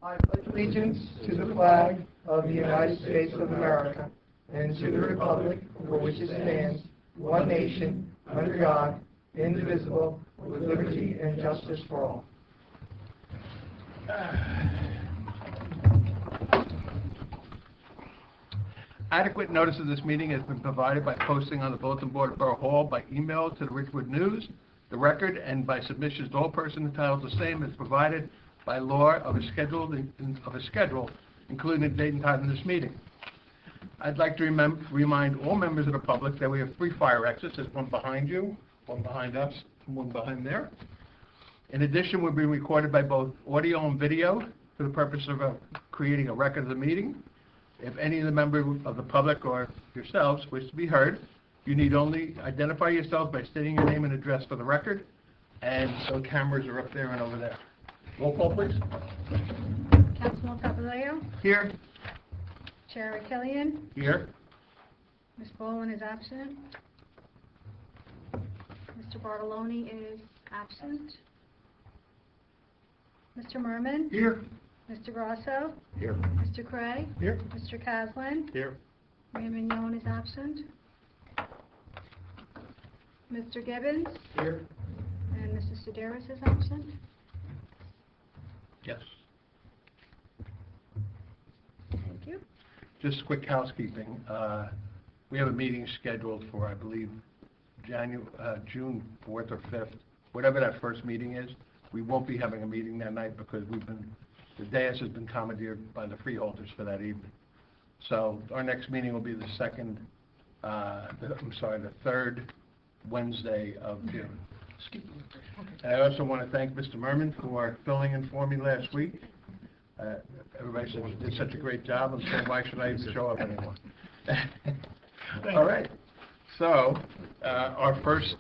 I pledge allegiance to the flag of the United States of America and to the republic for which it stands, one nation, under God, indivisible, with liberty and justice for all. Adequate notice of this meeting has been provided by posting on the bulletin board of Borough Hall, by email to the Ridgewood News, the Record, and by submissions to all persons entitled to the same as provided by law of a schedule, including the date and time of this meeting. I'd like to remind all members of the public that we have 3 fire exits. There's one behind you, one behind us, and one behind there. In addition, we're being recorded by both audio and video for the purpose of creating a record of the meeting. If any of the members of the public or yourselves wish to be heard, you need only identify yourself by stating your name and address for the record. And so cameras are up there and over there. Roll call, please. Councilman Papaleo? Here. Chair Killian? Here. Ms. Boland is absent. Mr. Bartoloni is absent. Mr. Merman? Here. Mr. Grosso? Here. Mr. Cray? Here. Mr. Caslin? Here. Mayor Mignon is absent. Mr. Gibbons? Here. And Mrs. Sedaris is absent. Yes. Thank you. Just quick housekeeping. We have a meeting scheduled for, I believe, June 4th or 5th, whatever that first meeting is. We won't be having a meeting that night because the dais has been commandeered by the freeholders for that evening. So our next meeting will be the third Wednesday of June. I also want to thank Mr. Merman for filling in for me last week. Everybody said you did such a great job. I'm saying, why should I even show up anymore? All right. So our first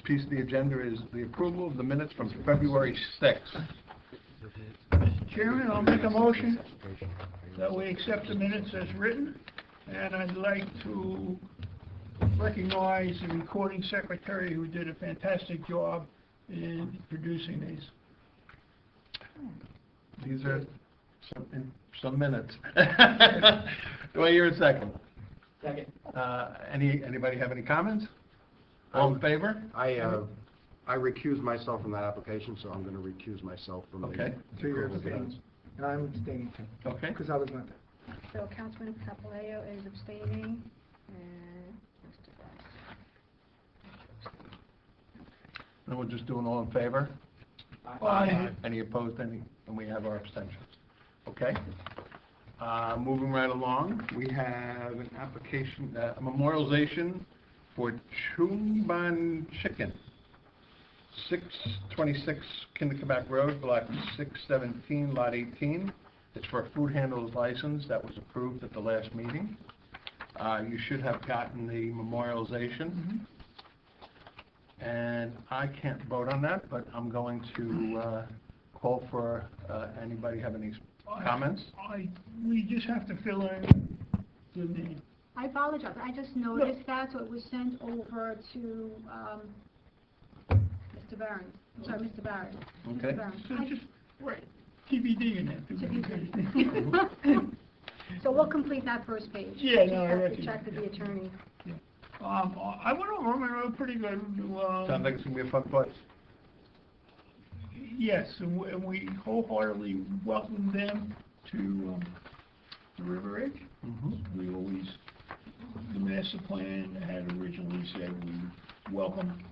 piece of the agenda is the approval of the minutes from February 6th. Mr. Chairman, I'll make a motion that we accept the minutes as written, and I'd like to recognize the recording secretary who did a fantastic job in producing these. These are some minutes. Do I hear a second? Second. Anybody have any comments? All in favor? I recused myself from that application, so I'm going to recuse myself from Okay. So you're abstaining. And I'm abstaining too. Okay. Because I was not there. So Councilman Papaleo is abstaining, and Mr. Grosso. Then we'll just do an all in favor. Aye. Any opposed? And we have our abstentions. Okay. Moving right along, we have an application, a memorialization for Chumban Chicken, 626 Kinderkaback Road, Block 617, Lot 18. It's for a food handler's license that was approved at the last meeting. You should have gotten the memorialization. Mm-hmm. And I can't vote on that, but I'm going to call for anybody have any comments? We just have to fill in the name. I apologize, I just noticed that, so it was sent over to, Mr. Barron, sorry, Mr. Barron. Okay. Mr. Barron. So just, right, TBD in TBD. So we'll complete that first page. Yeah, Just no, I have to recognize check with the attorney. I went over them and they were pretty good. Sounds like it's going to be a fun place. Yes, and we wholeheartedly welcome them to the River Edge. Mm-hmm. We always, the master plan had originally said we welcome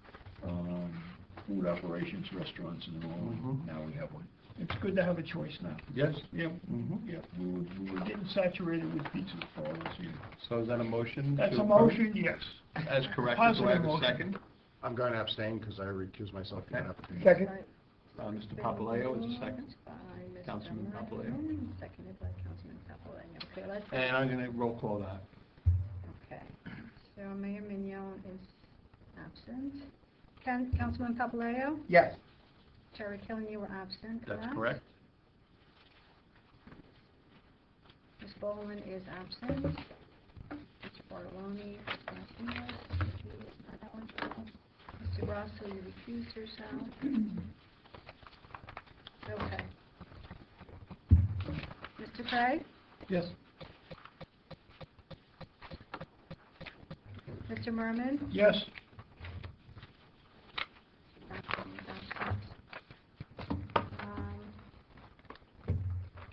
food operations, restaurants, and all. Mhm. Now we have one. It's good to have a choice now. Yes? Yeah, Mm-hmm. yeah. We were getting saturated with pizza parlors here. So is that a motion? That's to a approve? motion, yes. As corrected, do I Positive have a motion. second? I'm going to abstain because I recused myself from Okay. that application. Second. Mr. Papaleo is a second. By Mr. Councilman Papaleo. Merman, seconded by Councilman Papaleo. Okay, let's. And I'm going to roll call that. Okay, so Mayor Mignon is absent. Councilman Papaleo? Yes. Terry Killen, you were absent, correct? That's correct. Ms. Boland is absent. Mr. Bartoloni is not here. That one. Mr. Grosso, you recused yourself. Okay. Craig? Yes. Mr. Merman? Yes.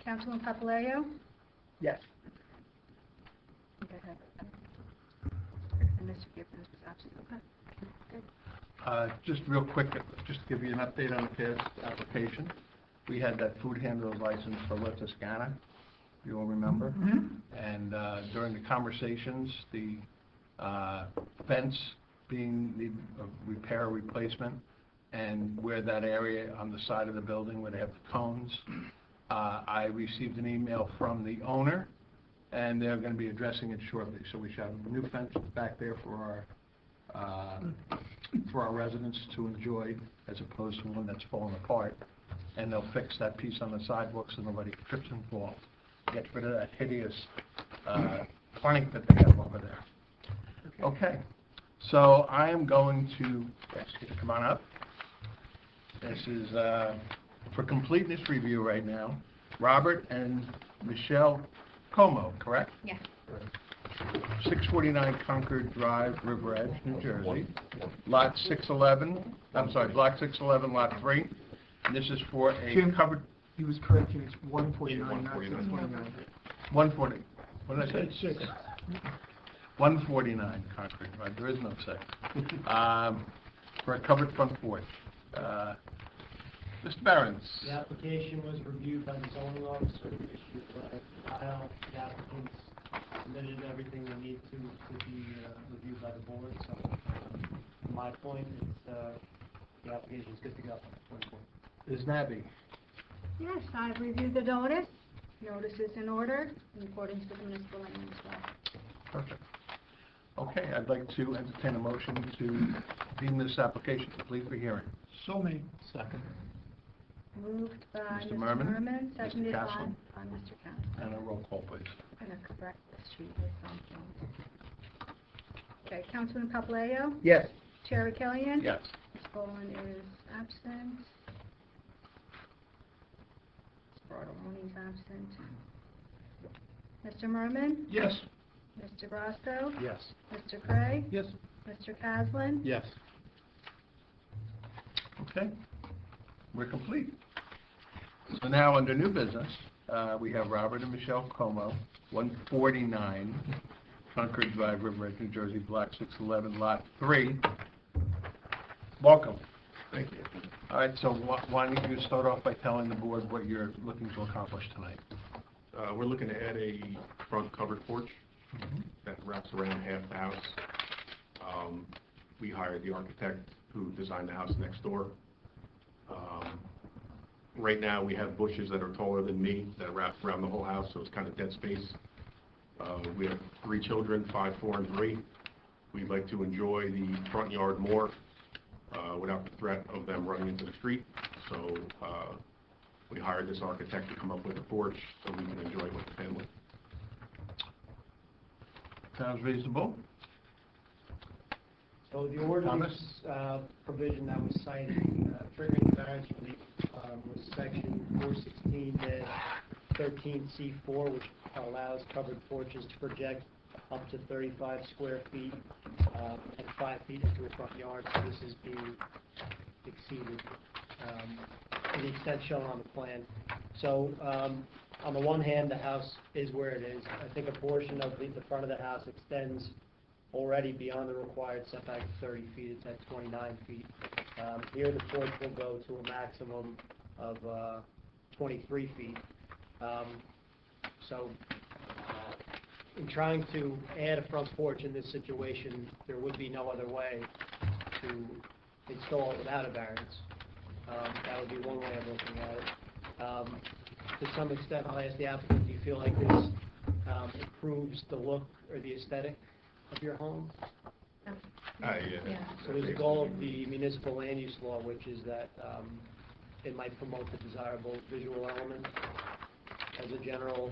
Councilman Papalayo? Yes. And Mr. Gibbons was absent. Okay. Just real quick, just to give you an update on the past application. We had that food handler license for La Toscana, you all remember? And during the conversations, the fence being the repair or replacement, and where that area on the side of the building where they have the cones, I received an email from the owner, and they're going to be addressing it shortly. So we should have a new fence back there for our residents to enjoy, as opposed to one that's falling apart. And they'll fix that piece on the sidewalk so nobody trips and falls. Get rid of that hideous plank that they have over there. Okay, so I am going to ask you to come on up. This is for completeness review right now. Robert and Michelle Como, correct? Yes. 649 Concord Drive, River Edge, New Jersey. Lot 611, I'm sorry, Block 611, Lot 3. And this is for a Jim. covered... He was correct, it's 149, not 629. 140, what did I say? Said 6. 149 Concord Drive, there is no 6. For a covered front porch. Mr. Barron's. The application was reviewed by the zoning officer, issued by Kyle. The applicants submitted everything they need to be reviewed by the board. So, from my point, it's, the application is good to go. Ms. Nabby. Yes, I've reviewed the notice. Notice is in order, in accordance with the municipal land use law. Perfect. Okay, I'd like to entertain a motion to deem this application complete for hearing. So made. Second. Moved by Mr. Mr. Merman, Merman, Mr. seconded by Castle. Mr. Castle. And a roll call, please. I'm going to correct the sheet with something. Okay, Councilman Papalayo? Yes. Chair Killian? Yes. Ms. Boland is absent. Bartolone's absent. Mr. Merman? Yes. Mr. Grasso? Yes. Mr. Craig? Yes. Mr. Caslin? Yes. Okay, we're complete. So now, under new business, we have Robert and Michelle Como, 149 Concord Drive, River Edge, New Jersey, Block 611, Lot 3. Welcome. Thank you. All right, so why don't you start off by telling the board what you're looking to accomplish tonight? We're looking to add a front covered porch that wraps around half the house. We hired the architect who designed the house next door. Right now, we have bushes that are taller than me that wrap around the whole house, so it's kind of dead space. We have 3 children, 5, 4, and 3. We'd like to enjoy the front yard more without the threat of them running into the street. So we hired this architect to come up with a porch so we can enjoy it with the family. Sounds reasonable. So the ordinance provision that was cited, triggering the variance relief, was section 416-13C4, which allows covered porches to project up to 35 square feet and 5 feet into a front yard. So this is being exceeded to the extent shown on the plan. So on the one hand, the house is where it is. I think a portion of the front of the house extends already beyond the required setback of 30 feet. It's at 29 feet. Here the porch will go to a maximum of 23 feet. So in trying to add a front porch in this situation, there would be no other way to install it without a variance. That would be one way of looking at it. To some extent, I'll ask the applicant, do you feel like this improves the look or the aesthetic of your home? Yeah. So there's a goal of the municipal land use law, which is that it might promote the desirable visual element as a general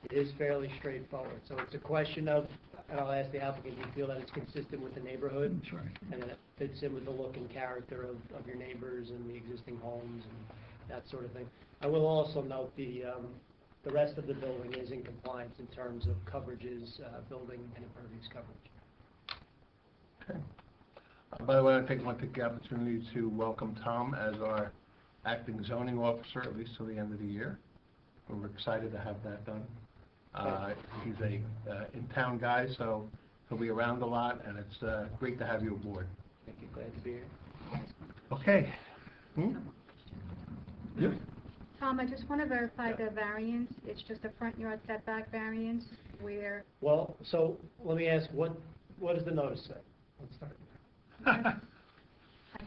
It is fairly straightforward. So it's a question of, and I'll ask the applicant, do you feel that it's consistent with the neighborhood? That's right. And that it fits in with the look and character of your neighbors and the existing homes and that sort of thing? I will also note the rest of the building is in compliance in terms of coverages, building and impervious coverage. Okay. By the way, I want to take the opportunity to welcome Tom as our acting zoning officer, at least till the end of the year. We're excited to have that done. He's a in-town guy, so he'll be around a lot, and it's great to have you aboard. Thank you, glad to be here. Okay. Yes. Tom, I just want to verify the variance. It's just a front yard setback variance where, Well, so let me ask, what does the notice say? Let's start. I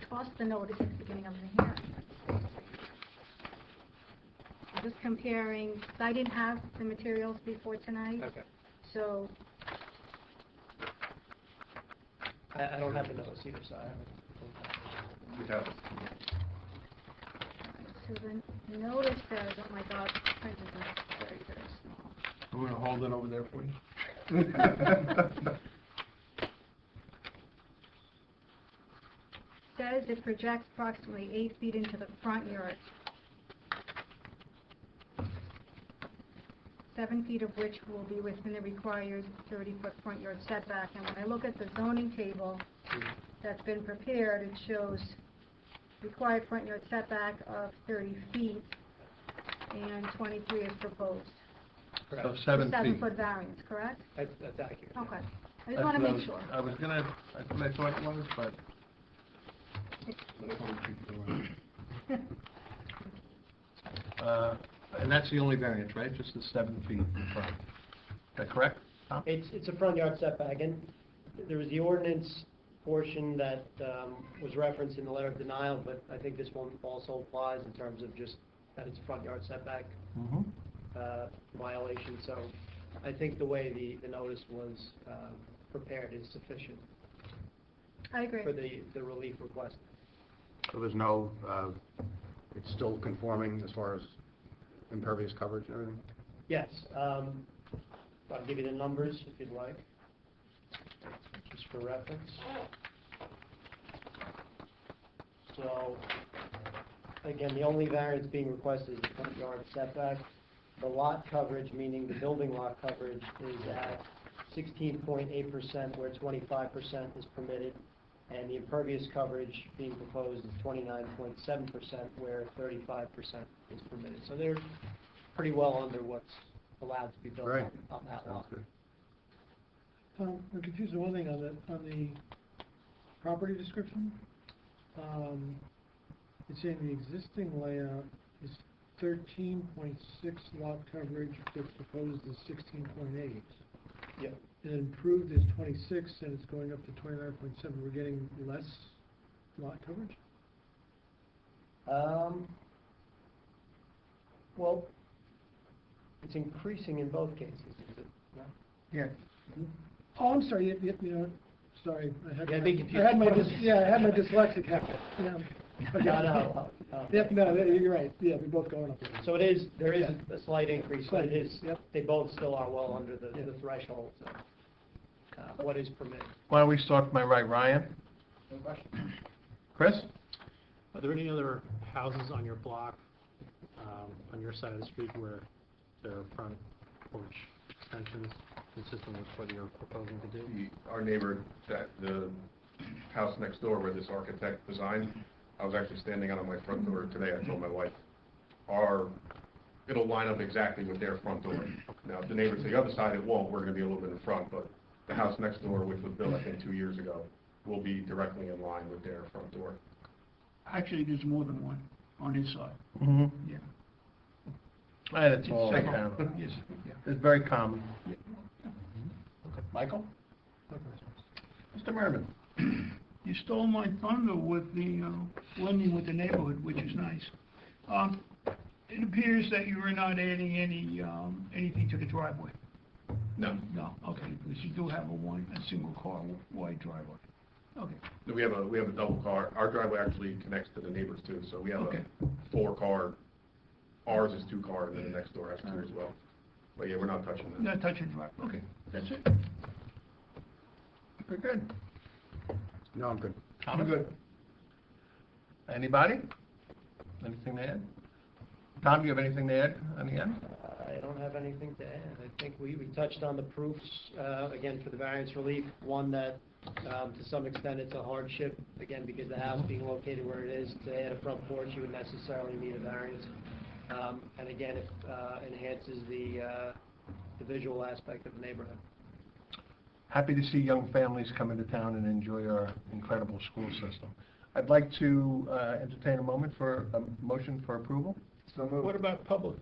tossed the notice at the beginning of the hearing. I'm just comparing, 'cause I didn't have the materials before tonight, Okay. so I don't have the notice either, so I haven't. We have it. so the notice says, oh my God, the print is very, very small. I'm going to hold it over there for you. Says it projects approximately 8 feet into the front yard. 7 feet of which will be within the required 30-foot front yard setback. And when I look at the zoning table that's been prepared, it shows required front yard setback of 30 feet, and 23 is proposed. So Correct. 7 feet. 7-foot variance, correct? That's accurate. Okay. I That's just want to what make sure. I was gonna, that's what I thought it was, but. And that's the only variance, right? Just the 7 feet in front. Is that correct, Tom? It's a front yard setback, and there was the ordinance portion that was referenced in the letter of denial, but I think this one also applies in terms of just that it's a front yard setback Mm-hmm. violation. So I think the way the notice was prepared is sufficient I agree. for the relief request. So there's no, it's still conforming as far as impervious coverage and everything? Yes, I'll give you the numbers if you'd like, just for reference. So, again, the only variance being requested is the front yard setback. The lot coverage, meaning the building lot coverage, is at 16.8%, where 25% is permitted, and the impervious coverage being proposed is 29.7%, where 35% is permitted. So they're pretty well under what's allowed to be built Right. on that lot. Sounds good. I'm confused on one thing on the property description. It's saying the existing layout is 13.6 lot coverage, but proposed is 16.8. Yep. And improved is 26, and it's going up to 29.7. We're getting less lot coverage? Well, it's increasing in both cases, is it? No? Yeah. Oh, I'm sorry, you know, sorry. I had Yeah, my- be confused. I had my dyslexic habit, yeah. Okay. No. Yep, no, you're right, yeah, we're both going up. So there is a slight increase, but it is, Yep. they both still are well under the Yeah. threshold, so, what is permitted. Why don't we start with my right, Ryan? No question. Chris? Are there any other houses on your block, on your side of the street where there are front porch extensions consistent with what you're proposing to do? Our neighbor, the house next door where this architect designed, I was actually standing out on my front door today. I told my wife, it'll line up exactly with their front door. Now, if the neighbor to the other side, it won't. We're going to be a little bit in front, but the house next door, which was built, I think, 2 years ago, will be directly in line with their front door. Actually, there's more than one on his side. Mm-hmm. Yeah. It's all Several. down. Yes, yeah. It's very common. Okay. Michael? Mr. Merman? You stole my thunder with the blending with the neighborhood, which is nice. It appears that you are not adding anything to the driveway. No. No, okay, because you do have a single car wide driveway. Okay, We have a double car. Our driveway actually connects to the neighbors too, so we have Okay. a 4-car. Ours is 2 cars, and then the next door has 2 as well. But yeah, we're not touching that. Not touching rock, okay, that's it. We're good. No, I'm good. I'm good. Anybody? Anything to add? Tom, you have anything to add on the end? I don't have anything to add. I think we touched on the proofs, again, for the variance relief. One that, to some extent, it's a hardship, again, because the house being located where it is, to add a front porch, you would necessarily need a variance. And again, it enhances the visual aspect of the neighborhood. Happy to see young families come into town and enjoy our incredible school system. I'd like to entertain a moment for a motion for approval. So moved. What about public?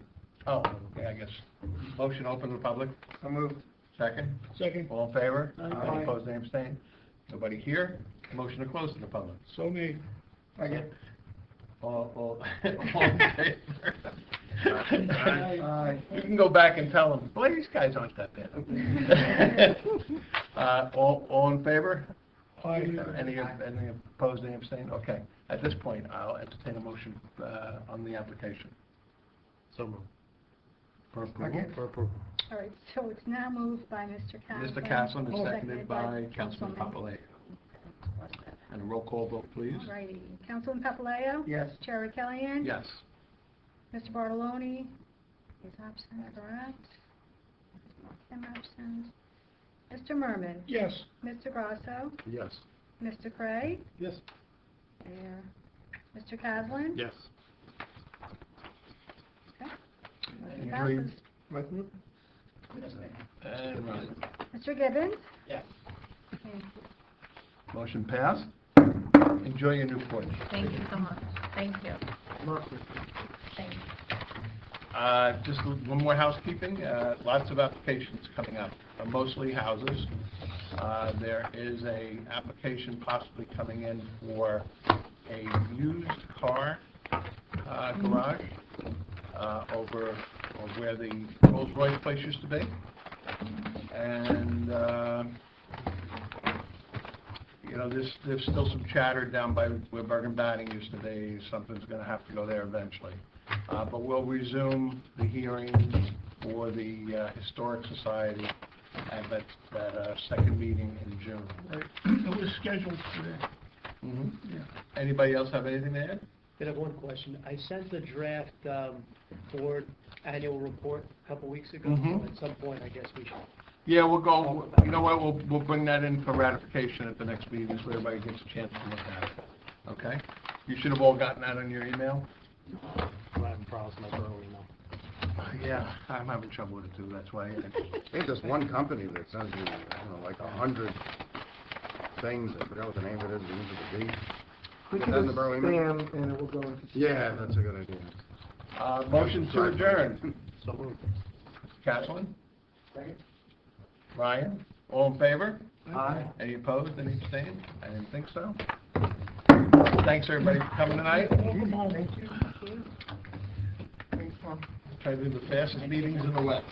Oh, okay, I guess. Motion open to the public. So moved. Second. Second, All in favor? Aye. Any opposed, any abstained? Nobody here? Motion to close to the public. so made. Second. All in favor? Aye. You can go back and tell them, boy, these guys aren't that bad. All in favor? Aye. Any opposed, any abstained? Okay. At this point, I'll entertain a motion on the application. So moved. For approval? Second. For approval. All right, so it's now moved by Mr. Kaplan. Mr. Kaplan and seconded seconded by Councilman Papaleo. And a roll call vote, please. All righty. Councilman Papaleo? Yes. Chair Kellyann? Yes. Mr. Bartoloni is absent, correct? I'm absent. Mr. Merman? Yes. Mr. Grasso? Yes. Mr. Cray? Yes. There. Mr. Kaplan? Yes. Okay. Motion Enjoy- passes. And Ryan. Mr. Gibbons? Yes. Thank you. Motion passed. Enjoy your new porch. Thank you so much. Thank you. Thank you. Just one more housekeeping. Lots of applications coming up, mostly houses. There is a application possibly coming in for a used car garage over where the Rolls-Royce place used to be. And you know, there's still some chatter down by where Bergen Batting used to be. Something's going to have to go there eventually. But we'll resume the hearings for the Historic Society at that second meeting in June. Right. It was scheduled today. Yeah. Anybody else have anything to add? I have one question. I sent the draft board annual report a couple weeks ago. Mhm. So at some point, I guess we should. Yeah, we'll go, you know what, we'll bring that in for ratification at the next meeting so everybody gets a chance to look at it. Okay? You should have all gotten that on your email? I'm having problems with my Borough email. Yeah, I'm having trouble with it too, that's why. I think there's one company that sends you, I don't know, like 100 things. I forgot what the name of it is, begins with a B. Put Is it that in in the Borough email? spam, and it will go into. Yeah, that's a good idea. Motion to adjourn. So moved. Castleman? Ryan? All in favor? Aye. Any opposed, any abstained? I didn't think so. Thanks, everybody, for coming tonight. Thank you. Thanks, Tom. Try to do the fastest meetings in the West.